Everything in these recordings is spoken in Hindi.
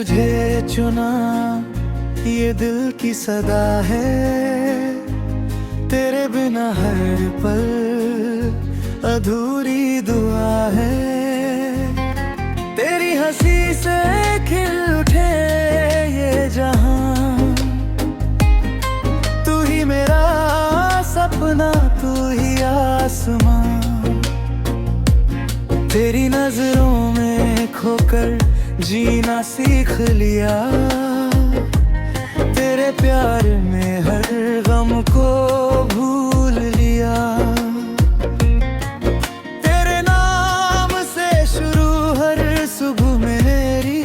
तुझे चुना, ये दिल की सदा है। तेरे बिना हर पल अधूरी दुआ है। तेरी हंसी से खिल उठे ये जहां, तू ही मेरा सपना, तू ही आसमां। तेरी नजरों में खोकर जीना सीख लिया, तेरे प्यार में हर गम को भूल लिया। तेरे नाम से शुरू हर सुबह मेरी,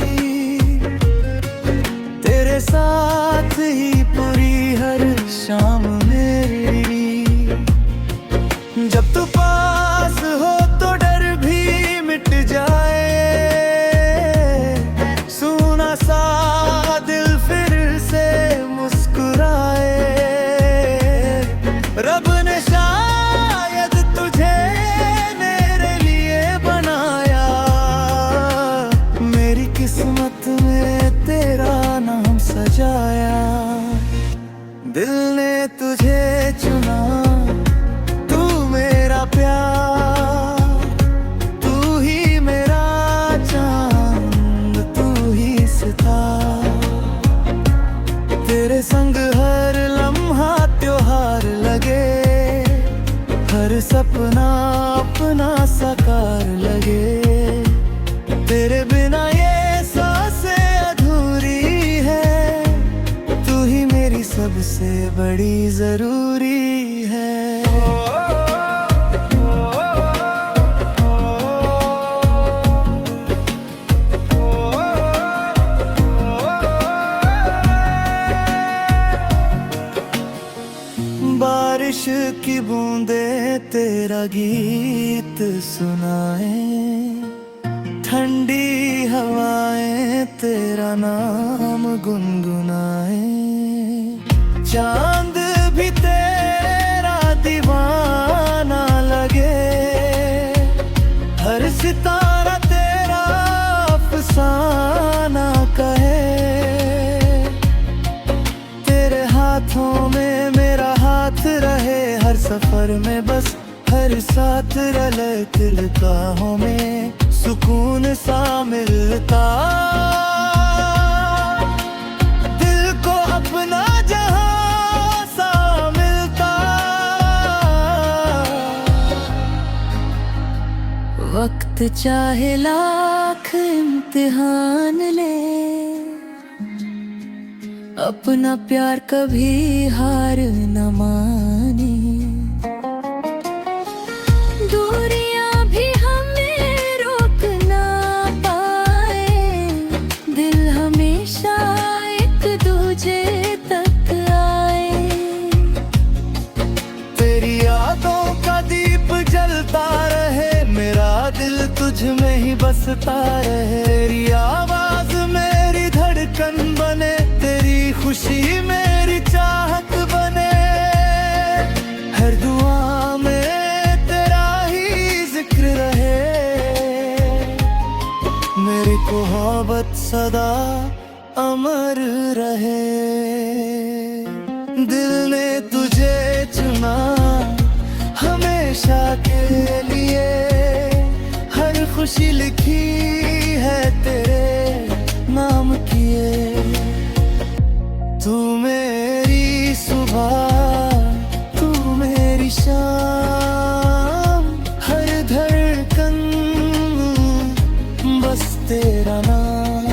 तेरे साथ ही पूरी हर शाम मेरी। जब तू पास हो तो डर भी मिट जाए, सुना सा दिल फिर से मुस्कुराए। रब ने शायद तुझे मेरे लिए बनाया, मेरी किस्मत में तेरा नाम सजाया। दिल ने तुझे चुना, तू मेरा प्यार, तू ही मेरा चांद, तू ही सितारा। तेरे संग हर लम्हा त्योहार लगे, हर सपना अपना साकार लगे। तेरे बिना ये सांसें अधूरी है, तू ही मेरी सबसे बड़ी जरूरी है। बारिश की बूंदें तेरा गीत सुनाए, ठंडी हवाएं तेरा नाम गुनगुनाए। चांद भी तेरा दीवाना लगे, हर सितारा तेरा अफसाना कहे। तेरे हाथों में मेरा हाथ रहे, हर सफर में बस हर साथ रले। तिलकाहों में सुकून सा मिलता, दिल को अपना जहां सा मिलता। वक्त चाहे लाख इम्तिहान ले, अपना प्यार कभी हार न माने। दूरियां भी हमें रोक ना पाए, दिल हमेशा एक दूजे तक आए। तेरी यादों का दीप जलता रहे, मेरा दिल तुझ में ही बसता रहे। तेरी आवाज मेरी धड़कन बने, तेरी खुशी मेरी चाहत बने। हर दुआ में तेरा ही जिक्र रहे, मेरी मोहब्बत सदा अमर रहे। दिल ने तुझे चुना हमेशा के लिए, हर खुशी लिखी है तेरे नाम किए। तू मेरी सुबह, तू मेरी शाम, हर धड़कन बस तेरा नाम।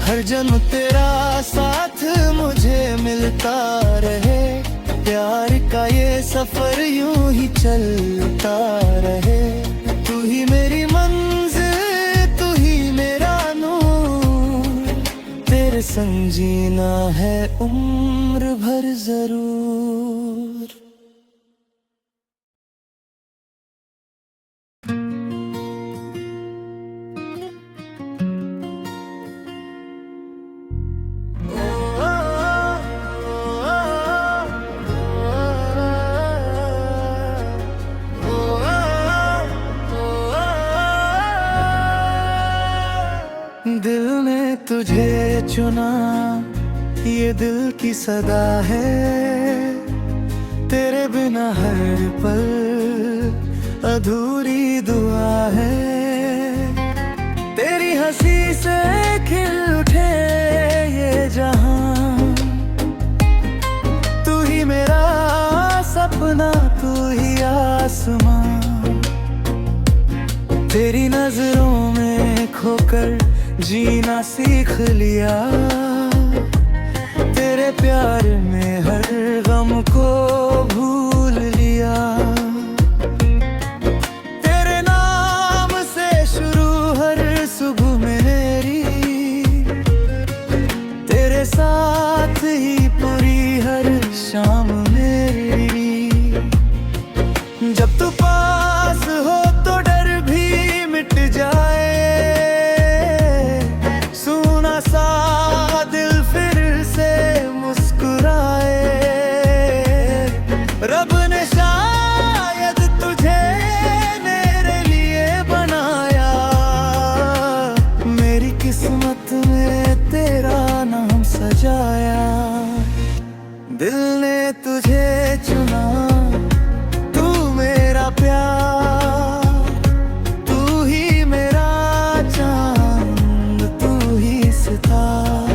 हर जन्म तेरा साथ मुझे मिलता रहे, प्यार का ये सफर यूं ही चलता रहे। तू ही मेरी मंजिल, तू ही मेरा नूर, तेरे संग जीना है उम्र भर जरूर। दिल तुझे चुना, ये दिल की सदा है। तेरे बिना हर पल अधूरी दुआ है। तेरी हंसी से खिल उठे ये जहां, तू ही मेरा सपना, तू ही आसमां। तेरी नजरों में खोकर जीना सीख लिया, तेरे प्यार में हर गम को भूल लिया। तेरे नाम से शुरू हर सुबह मेरी, तेरे साथ ही पूरी हर शाम मेरी। जब तू पास हो तो डर भी मिट जाए, सुना सा दिल फिर से मुस्कुराए। रब ने शायद तुझे मेरे लिए बनाया, मेरी किस्मत में तेरा नाम सजाया। दिल ने तुझे चुना, तू मेरा प्यार, तू ही मेरा चांद, तू ही सितारा।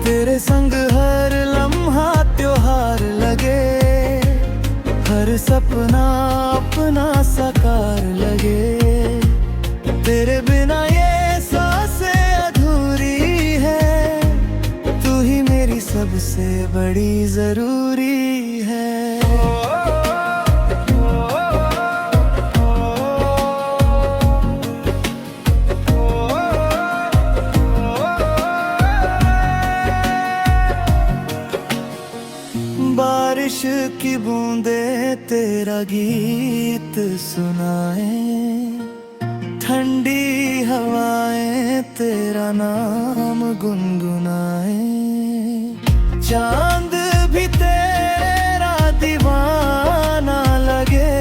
तेरे संग हर लम्हा त्योहार लगे, हर सपना अपना साकार लगे। तेरे बिना ये सांसें अधूरी है, तू ही मेरी सबसे बड़ी जरूरी है। बारिश की बूंदें तेरा गीत सुनाए, ठंडी हवाएं तेरा नाम गुनगुनाए। चांद भी तेरा दीवाना लगे,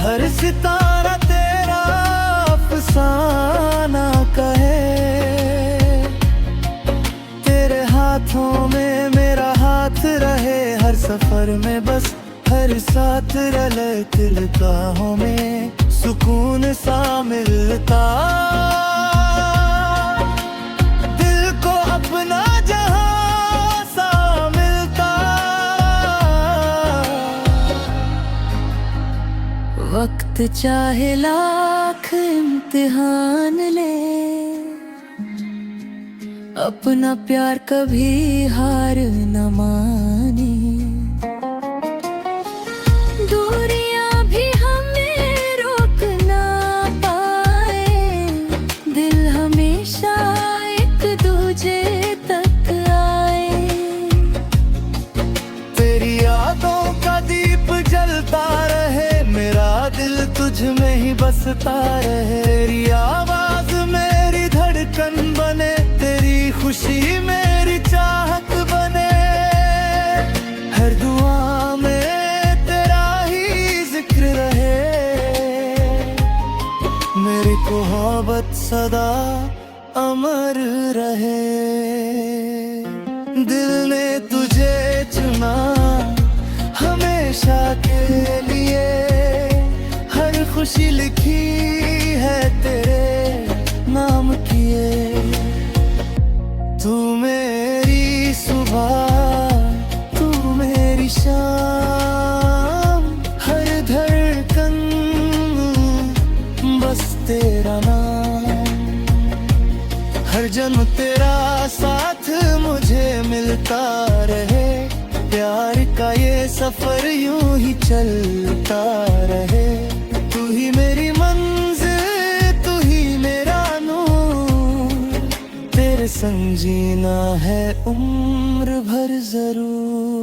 हर सितारा तेरा अफसाना कहे। तेरे हाथों में मेरा हाथ रहे, हर सफर में बस हर साथ रले। तिलकाहों में सुकून सा मिलता, दिल को अपना जहां सा मिलता। वक्त चाहे लाख इम्तिहान ले, अपना प्यार कभी हार न माने। दूरियां भी हमें रोक ना पाए, दिल हमेशा एक दूजे तक आए। तेरी यादों का दीप जलता रहे, मेरा दिल तुझ में ही बसता रहे। तेरी आवाज मेरी धड़कन बने, तेरी खुशी मेरी चाहत बने। हर दुआ में तेरा ही जिक्र रहे, मेरी मोहब्बत सदा अमर रहे। दिल ने तुझे चुना हमेशा के लिए, हर खुशी लिखी है तेरे नाम किए। तू मेरी सुबह, तू मेरी शाम, हर धड़कन बस तेरा नाम। हर जन्म तेरा साथ मुझे मिलता रहे, प्यार का ये सफर यूं ही चलता रहे। तू ही मेरी मंजिल, तू ही मेरा नूर, तेरे संग जीना है उम्र भर जरूर।